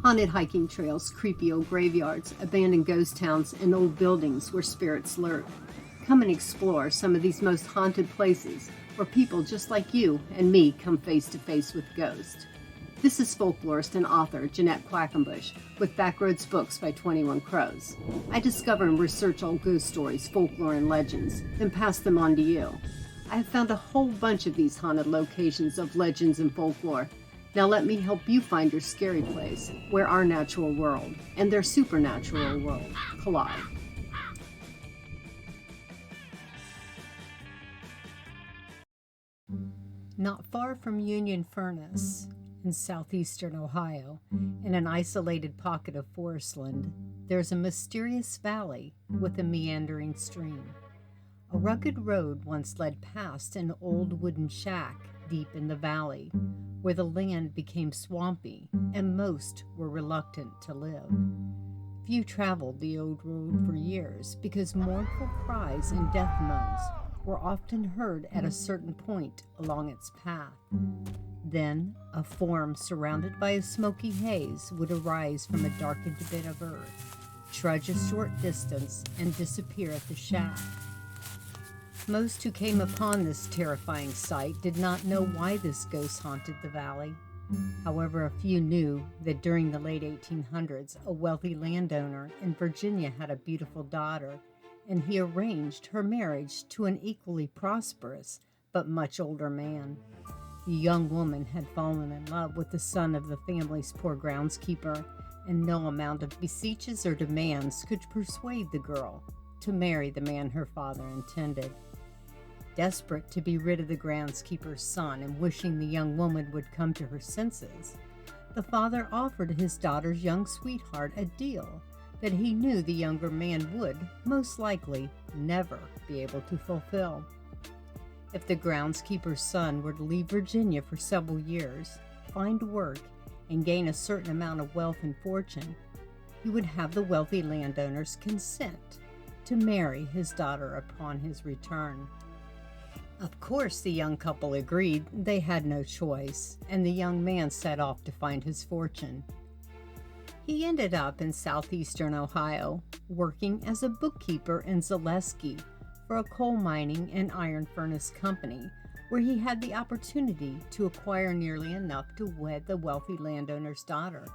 Haunted hiking trails, creepy old graveyards, abandoned ghost towns, and old buildings where spirits lurk. Come and explore some of these most haunted places where people just like you and me come face to face with ghosts. This is folklorist and author Jeanette Quackenbush with Backroads Books by 21 Crows. I discover and research old ghost stories, folklore, and legends, then pass them on to you. I have found a whole bunch of these haunted locations of legends and folklore. Now let me help you find your scary place, where our natural world and their supernatural world collide. Not far from Union Furnace, in southeastern Ohio, in an isolated pocket of forestland, there's a mysterious valley with a meandering stream. A rugged road once led past an old wooden shack deep in the valley, where the land became swampy and most were reluctant to live. Few traveled the old road for years because mournful cries and death moans were often heard at a certain point along its path. Then, a form surrounded by a smoky haze would arise from a darkened bit of earth, trudge a short distance, and disappear at the shack. Most who came upon this terrifying sight did not know why this ghost haunted the valley. However, a few knew that during the late 1800s, a wealthy landowner in Virginia had a beautiful daughter, and he arranged her marriage to an equally prosperous but much older man. The young woman had fallen in love with the son of the family's poor groundskeeper, and no amount of beseeches or demands could persuade the girl to marry the man her father intended. Desperate to be rid of the groundskeeper's son and wishing the young woman would come to her senses, the father offered his daughter's young sweetheart a deal that he knew the younger man would, most likely, never be able to fulfill. If the groundskeeper's son were to leave Virginia for several years, find work, and gain a certain amount of wealth and fortune, he would have the wealthy landowner's consent to marry his daughter upon his return. Of course, the young couple agreed. They had no choice, and the young man set off to find his fortune. He ended up in southeastern Ohio, working as a bookkeeper in Zaleski for a coal mining and iron furnace company, where he had the opportunity to acquire nearly enough to wed the wealthy landowner's daughter.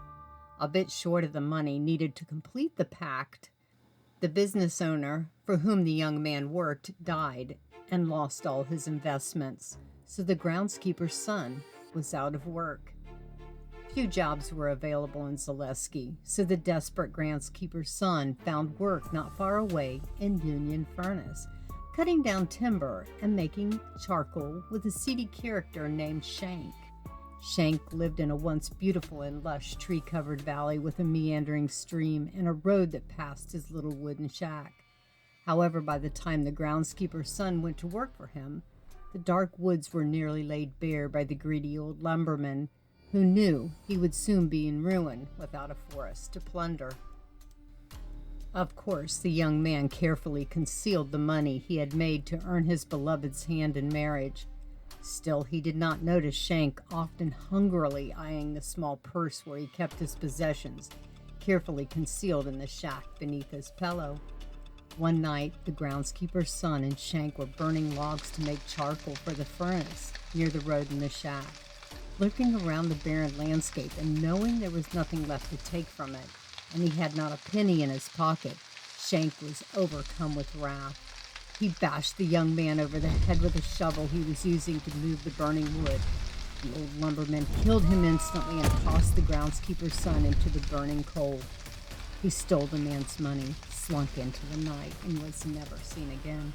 A bit short of the money needed to complete the pact, the business owner for whom the young man worked died and lost all his investments, so the groundskeeper's son was out of work. Few jobs were available in Zaleski, so the desperate groundskeeper's son found work not far away in Union Furnace, cutting down timber and making charcoal with a seedy character named Shank. Shank lived in a once beautiful and lush tree-covered valley with a meandering stream and a road that passed his little wooden shack. However, by the time the groundskeeper's son went to work for him, the dark woods were nearly laid bare by the greedy old lumberman, who knew he would soon be in ruin without a forest to plunder. Of course, the young man carefully concealed the money he had made to earn his beloved's hand in marriage. Still, he did not notice Shank often hungrily eyeing the small purse where he kept his possessions, carefully concealed in the shack beneath his pillow. One night, the groundskeeper's son and Shank were burning logs to make charcoal for the furnace near the road in the shack. Looking around the barren landscape and knowing there was nothing left to take from it, and he had not a penny in his pocket, Shank was overcome with wrath. He bashed the young man over the head with a shovel he was using to move the burning wood. The old lumberman killed him instantly and tossed the groundskeeper's son into the burning coal. He stole the man's money, slunk into the night, and was never seen again.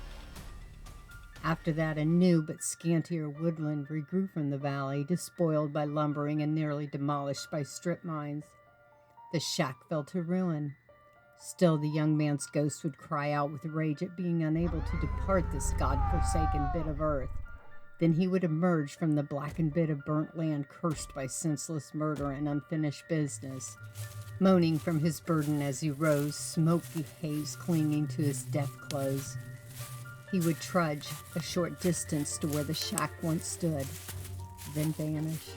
After that, a new but scantier woodland regrew from the valley, despoiled by lumbering and nearly demolished by strip mines. The shack fell to ruin. Still, the young man's ghost would cry out with rage at being unable to depart this god-forsaken bit of earth. Then he would emerge from the blackened bit of burnt land cursed by senseless murder and unfinished business, moaning from his burden as he rose, smoky haze clinging to his death clothes. He would trudge a short distance to where the shack once stood, then vanish.